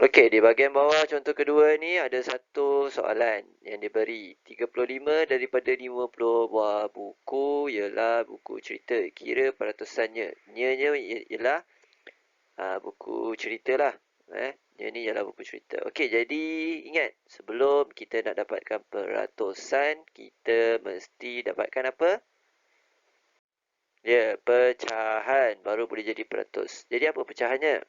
Okey, di bahagian bawah contoh kedua ni ada satu soalan yang diberi 35 daripada 50 buah buku ialah buku cerita. Kira peratusannya. Nya ialah buku cerita lah. Nya ni ialah buku cerita. Okey, jadi ingat sebelum kita nak dapatkan peratusan, kita mesti dapatkan apa? Ya, pecahan baru boleh jadi peratus. Jadi apa pecahannya?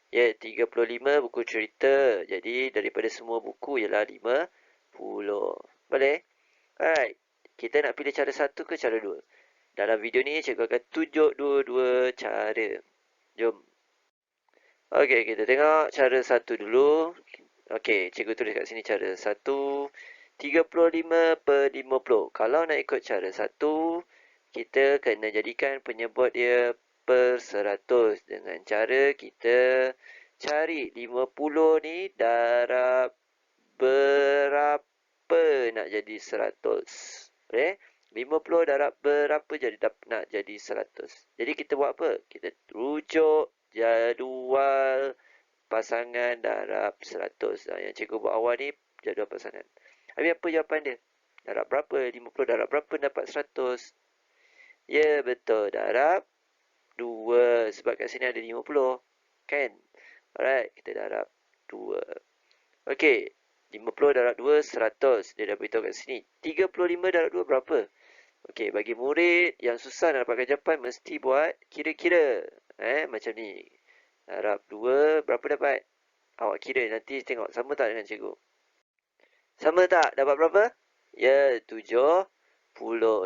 Ya, 35 buku cerita. Jadi, daripada semua buku ialah 50. Boleh? Alright. Kita nak pilih cara satu ke cara dua? Dalam video ni, cikgu akan tunjuk dua-dua cara. Jom. Okey, kita tengok cara satu dulu. Okey, cikgu tulis kat sini cara satu. 35/50. Kalau nak ikut cara satu, kita kena jadikan penyebut dia per 100 dengan cara kita cari 50 ni darab berapa nak jadi 100. Boleh? 50 darab berapa nak jadi 100. Jadi kita buat apa? Kita rujuk jadual pasangan darab 100. Yang cikgu buat awal ni jadual pasangan. Habis apa jawapan dia? Darab berapa? 50 darab berapa dapat 100? Ya, betul. Darab 2. Sebab kat sini ada 50. Kan? Alright, kita darab 2. Okey, 50 darab 2, 100. Dia dah beritahu kat sini. 35 darab 2 berapa? Okey, bagi murid yang susah nak dapatkan jawapan, mesti buat kira-kira. Macam ni. Darab 2, berapa dapat? Awak kira, nanti tengok sama tak dengan cikgu. Sama tak? Dapat berapa? Ya, 70.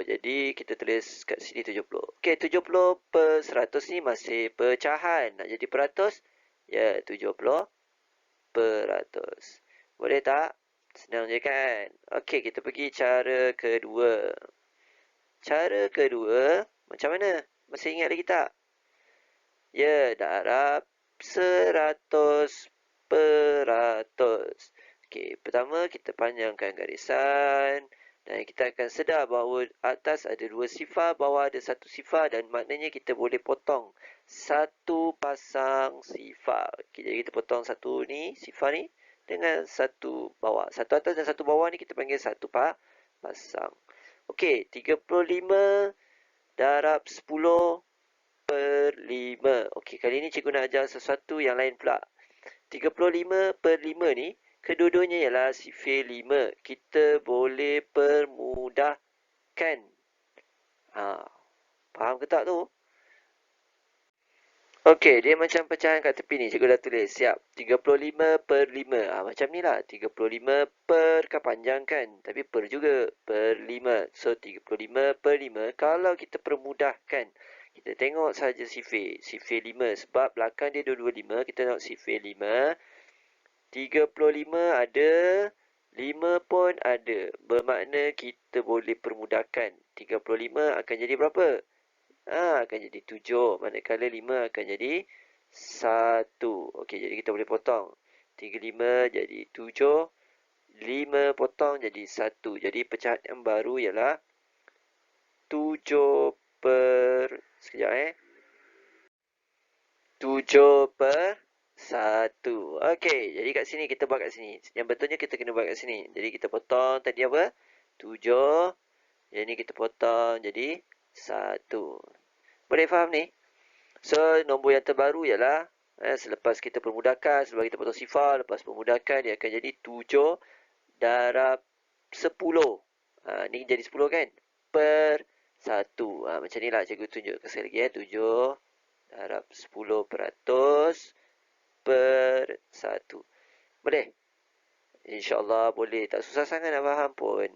Jadi, kita tulis kat sini 70. Okey, 70 per 100 ni masih pecahan. Nak jadi peratus? Ya, 70 peratus. Boleh tak? Senang je kan? Okey, kita pergi cara kedua. Cara kedua, macam mana? Masih ingat lagi tak? Ya, darab 100 peratus. Okey, pertama kita panjangkan garisan. Dan kita akan sedar bahawa atas ada 2 sifar, bawah ada 1 sifar. Dan maknanya kita boleh potong satu pasang sifar. Okey, jadi kita potong satu ni, sifar ni dengan satu bawah. Satu atas dan satu bawah ni kita panggil satu pasang. Okey, 35 darab 10 per 5. Okey, kali ni cikgu nak ajar sesuatu yang lain pula. 35 per 5 ni, kedua-duanya ialah sifir 5. Kita boleh permudahkan. Faham ke tak tu? Okey, dia macam pecahan kat tepi ni. Cikgu dah tulis. Siap. 35 per 5. Macam ni lah. 35 per kan panjang kan. Tapi per juga. Per 5. So, 35 per 5. Kalau kita permudahkan. Kita tengok saja sifir. Sifir 5. Sebab belakang dia 225. Kita tengok sifir 5. 35 ada. 5 pun ada. Bermakna kita boleh permudahkan. 35 akan jadi berapa? Akan jadi 7. Manakala 5 akan jadi 1. Okey, jadi kita boleh potong. 35 jadi 7. 5 potong jadi 1. Jadi pecahan yang baru ialah 7 per... Sekejap 7 per 1. Okey, jadi kat sini kita buat kat sini. Yang betulnya kita kena buat kat sini. Jadi kita potong tadi apa? 7. Yang ni kita potong jadi 1. Boleh faham ni? So, nombor yang terbaru ialah selepas kita permudahkan, selepas kita potong sifar, lepas permudahkan, dia akan jadi 7 darab 10. Ni jadi 10 kan? Per 1. Macam ni lah cikgu tunjuk sekali lagi 7 darab 10% per 1. Boleh? InsyaAllah boleh. Tak susah sangat nak faham pun.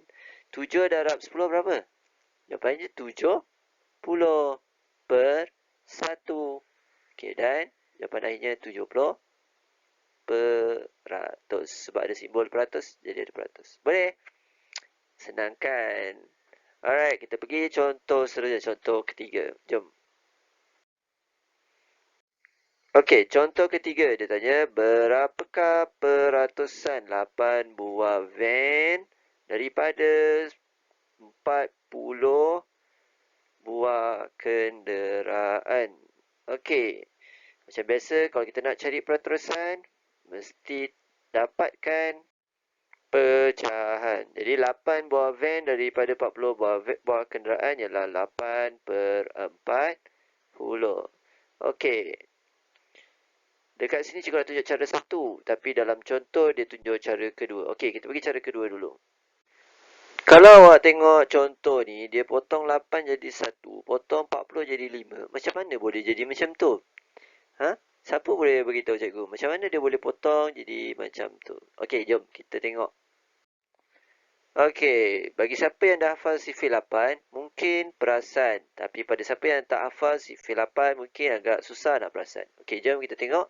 7 darab 10 berapa? Jawapannya 70 per 1. Okey, dan jawapan akhirnya 70 peratus. Sebab ada simbol peratus, jadi ada peratus. Boleh? Senang kan? Alright, kita pergi contoh seterusnya. Contoh ketiga. Jom. Okey, contoh ketiga. Dia tanya, berapakah peratusan 8 buah van daripada 40 buah kenderaan? Okey. Macam biasa, kalau kita nak cari peratusan, mesti dapatkan pecahan. Jadi 8 buah van daripada 40 buah kenderaan ialah 8 per 40. Okey. Dekat sini cikgu nak tunjuk cara satu. Tapi dalam contoh dia tunjuk cara kedua. Okey, kita pergi cara kedua dulu. Kalau awak tengok contoh ni, dia potong 8 jadi 1. Potong 40 jadi 5. Macam mana boleh jadi macam tu? Ha? Siapa boleh beritahu cikgu? Macam mana dia boleh potong jadi macam tu? Okey, jom kita tengok. Okey, bagi siapa yang dah hafal sifir 8, mungkin perasan. Tapi pada siapa yang tak hafal sifir 8, mungkin agak susah nak perasan. Okey, jom kita tengok.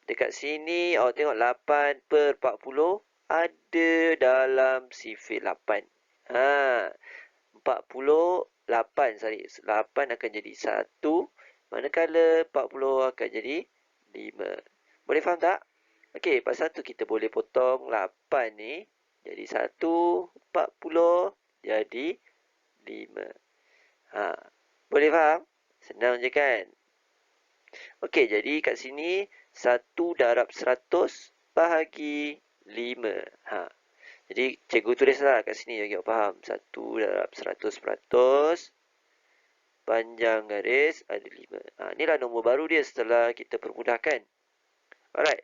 Dekat sini, awak tengok 8 per 40 ada dalam sifir 8. Ha, 48, sorry. 8 akan jadi 1. Manakala 40 akan jadi 5. Boleh faham tak? Okey, pasal tu kita boleh potong 8 ni jadi 1, 40 jadi 5. Ha, boleh faham? Senang je kan? Okey, jadi kat sini 1 darab 100 bahagi 5. Ha. Jadi cikgu tulislah kat sini bagi awak faham. 1 darab 100% panjang garis ada 5. Ha, inilah nombor baru dia setelah kita permudahkan. Alright.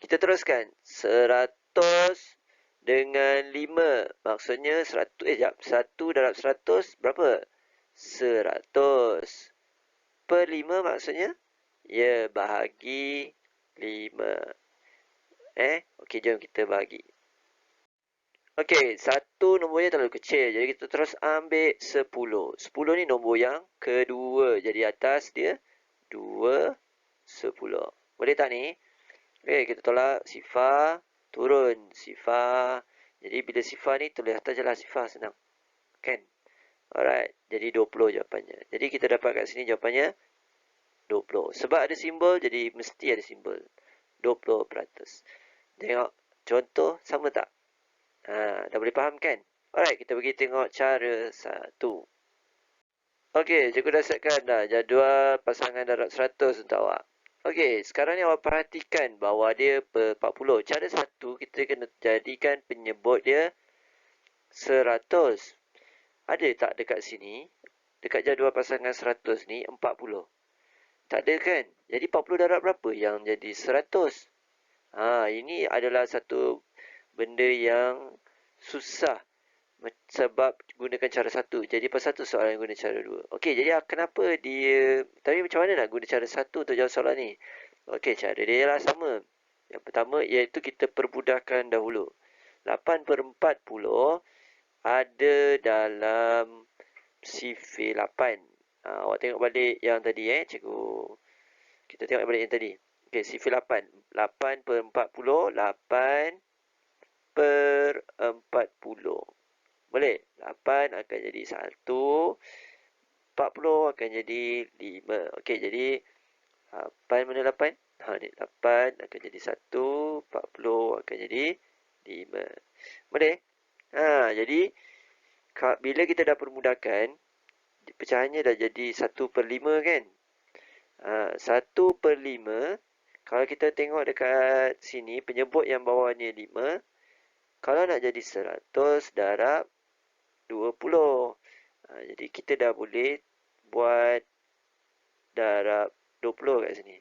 Kita teruskan. 100 dengan 5. Maksudnya 1 darab 100 berapa? 100. Per 5 maksudnya? Ya, bahagi 5. Okey, jom kita bahagi. Okey, 1 nombornya terlalu kecil. Jadi kita terus ambil 10. 10 ni nombor yang kedua. Jadi atas dia 2, 10. Boleh tak ni? Okey, kita tolak sifar, turun sifar. Jadi bila sifar ni tulis atas je lah sifar, senang. Kan? Alright, jadi 20 jawapannya. Jadi kita dapat kat sini jawapannya 20. Sebab ada simbol, jadi mesti ada simbol. 20%. Tengok contoh, sama tak? Dah boleh faham kan? Alright, kita pergi tengok cara satu. Okey, cikgu dah setkan dah jadual pasangan darab 100 untuk awak. Okey, sekarang ni awak perhatikan bahawa dia per 40. Cara satu, kita kena jadikan penyebut dia 100. Ada tak dekat sini? Dekat jadual pasangan 100 ni 40. Tak ada kan? Jadi 40 darab berapa yang jadi 100? Ini adalah satu benda yang susah sebab gunakan cara satu. Jadi pasal tu soalan guna cara dua. Okey, jadi kenapa dia... Tapi macam mana nak guna cara satu untuk jawab soalan ni? Okey, cara dia ialah sama. Yang pertama iaitu kita permudahkan dahulu. 8 per 40 ada dalam sifir 8. Awak tengok balik yang tadi cikgu. Kita tengok balik yang tadi. Okey, sifir 8. 8 per 40, 8 per 40. Boleh? 8 akan jadi 1. 40 akan jadi 5. Okey, jadi 8 mana 8? Ni 8 akan jadi 1. 40 akan jadi 5. Boleh? Jadi bila kita dah permudahkan, pecahannya dah jadi 1 per 5 kan? 1 per 5, kalau kita tengok dekat sini, penyebut yang bawah ni 5. Kalau nak jadi 100 darab 20. Jadi kita dah boleh buat darab 20 kat sini.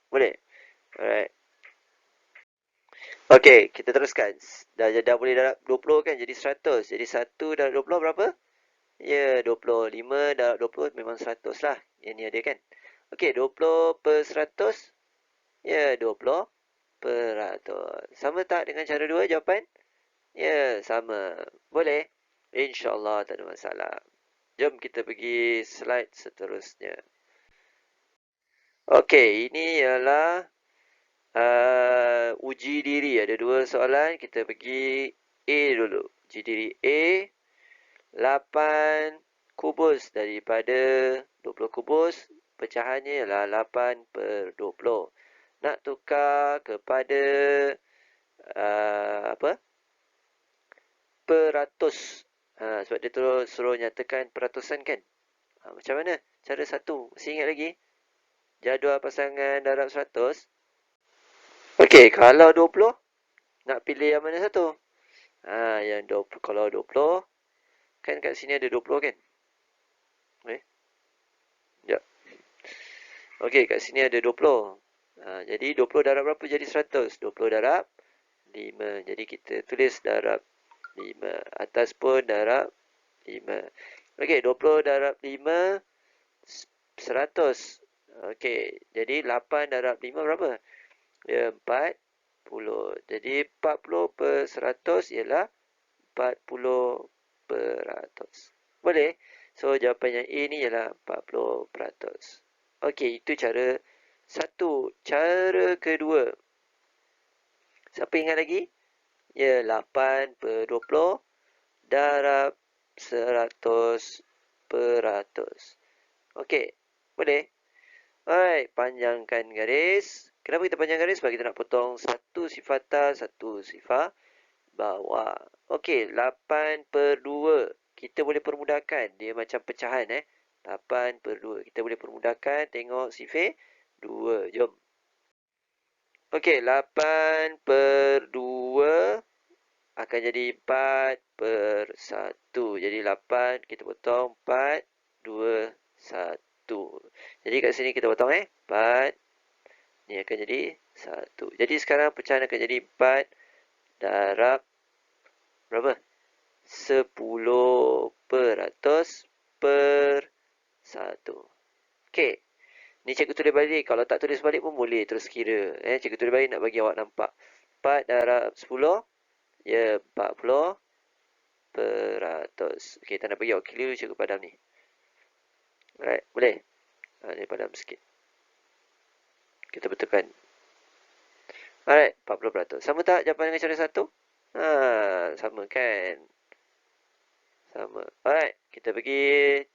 Boleh? Alright. Okey, kita teruskan. Dah boleh darab 20 kan? Jadi 100. Jadi 1 darab 20 berapa? Ya, 20. 5 darab 20 memang 100 lah. Yang ni ada kan? Okey, 20 per 100. Ya, 20 per 100. Sama tak dengan cara 2 jawapan? Ya, sama. Boleh? InsyaAllah tak ada masalah. Jom kita pergi slide seterusnya. Okey, ini ialah uji diri. Ada 2 soalan. Kita pergi A dulu. Uji diri A. 8 kubus daripada 20 kubus. Pecahannya ialah 8 per 20. Nak tukar kepada peratus. Sebab dia terus suruh nyatakan peratusan kan. Macam mana? Cara satu. Masih ingat lagi? jadual pasangan darab 100. Okey, kalau 20, nak pilih yang mana satu? Yang 20. Kalau 20, kan kat sini ada 20 kan? Sekejap. Okey, kat sini ada 20. Jadi 20 darab berapa jadi 100? 20 darab 5. Jadi kita tulis darab 5. Atas pun darab 5. Okey, 20 darab 5, 100. Okey, jadi 8 darab 5 berapa? Ya, 40. Jadi 40 per 100 ialah 40%. Boleh? So, jawapan yang A ni ialah 40%. Okey, itu cara satu. Cara kedua. Siapa ingat lagi? Ya, 8 per 20 darab 100%. Okey, boleh? Alright, panjangkan garis. Kenapa kita panjang garis? Sebab kita nak potong satu sifar atas, satu sifar bawah. Okey, 8 per 2. Kita boleh permudahkan. Dia macam pecahan 8 per 2. Kita boleh permudahkan. Tengok sifar 2. Jom. Okey, 8 per 2 akan jadi 4 per 1. Jadi 8 kita potong 4, 2, 1. Jadi kat sini kita potong 4. Ni akan jadi 1. Jadi sekarang pecahan akan jadi 4 darab berapa? 10% per 1. Okey. Ni cikgu tulis balik. Kalau tak tulis balik pun boleh terus kira. Cikgu tulis balik nak bagi awak nampak. 4 darab 10. Ya, 40%. Okey, tak nak bagi awak kira cikgu padam ni. Alright, boleh? Ni padam sikit. Kita betulkan. Alright, 40%. Sama tak jawapan dengan cara satu? Sama kan? Sama. Alright, kita pergi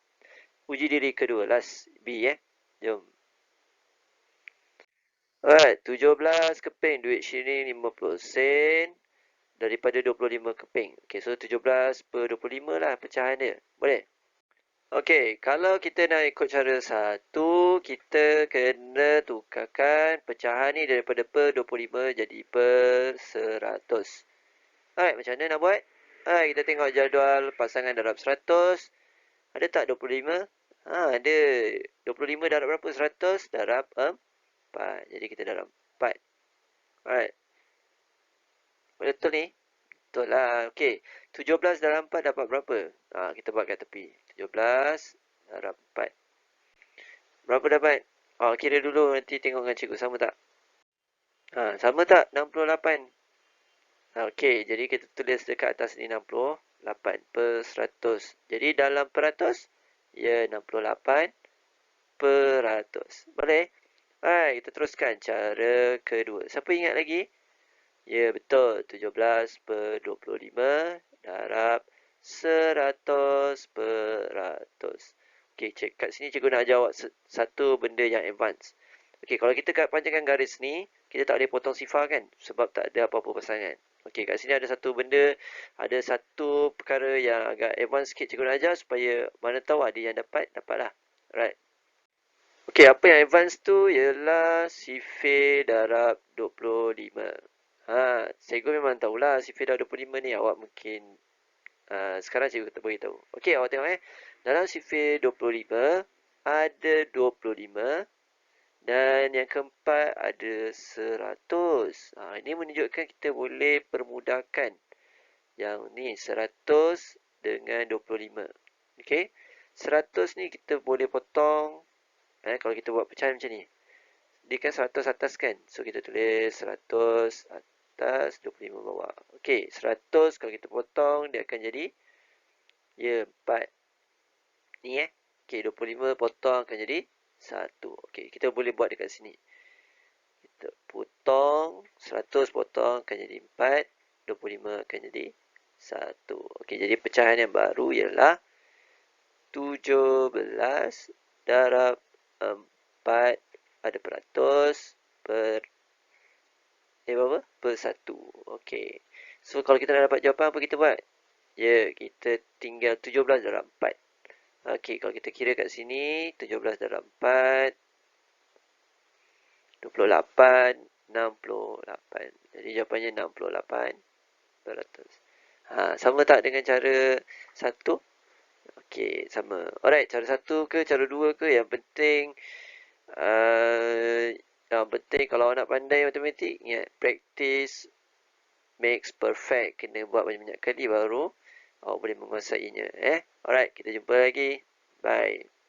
uji diri kedua. Last B Jom. Alright, 17 keping duit shilling 50 sen daripada 25 keping. Okay, so 17 per 25 lah pecahan dia. Boleh? Okey, kalau kita nak ikut cara satu, kita kena tukarkan pecahan ni daripada per 25 jadi per 100. Alright, macam mana nak buat? Kita tengok jadual pasangan darab 100. Ada tak 25? Ada. 25 darab berapa? 100 darab 4. Jadi kita darab 4. Alright. Betul ni? Betul lah. Okey. 17 darab 4 dapat berapa? Kita buat kat tepi. 17 darab 4. Berapa dapat? Kira dulu nanti tengok dengan cikgu. Sama tak? Sama tak? 68. Okey. Jadi kita tulis dekat atas ni 68 per 100. Jadi dalam peratus, ya 68 peratus. Boleh? Alright. Kita teruskan cara kedua. Siapa ingat lagi? Ya, betul. 17 per 25 darab 100%. Okey, kat sini cikgu nak jawab satu benda yang advance. Okey, kalau kita kat panjangkan garis ni, kita tak boleh potong sifar kan? Sebab tak ada apa-apa pasangan. Okey, kat sini ada satu benda, ada satu perkara yang agak advance sikit cikgu nak ajar supaya mana tahu ada yang dapatlah. Alright. Okey, apa yang advance tu ialah sifar darab 25. Cikgu memang tahulah sifar darab 25 ni awak mungkin sekarang cikgu tak beritahu. Okey, awak tengok dalam sifar 25 ada 25 dan yang keempat ada 100. Ini menunjukkan kita boleh permudahkan yang ni 100 dengan 25. Okey. 100 ni kita boleh potong kalau kita buat pecahan macam ni. Dia kan 100 atas kan? So kita tulis 100 atas 25 bawah. Okey, 100 kalau kita potong dia akan jadi 4. Ni Okey, 25 potong akan jadi 1. Okey, kita boleh buat dekat sini. Kita potong 100 potong akan jadi 4, 25 akan jadi 1. Okey, jadi pecahan yang baru ialah 17 darab 4 ada peratus per berapa? Per 1. Okey. So kalau kita nak dapat jawapan apa kita buat? Ya, kita tinggal 17 darab 4. Okey, kalau kita kira kat sini 17 darab 4 28, 68. Jadi jawapannya 68%. Sama tak dengan cara satu? Okey, sama. Alright, cara satu ke cara dua ke? Yang penting kalau nak pandai matematik, ingat practice makes perfect. Kena buat banyak-banyak kali baru awak boleh menguasainya. Alright, kita jumpa lagi. Bye.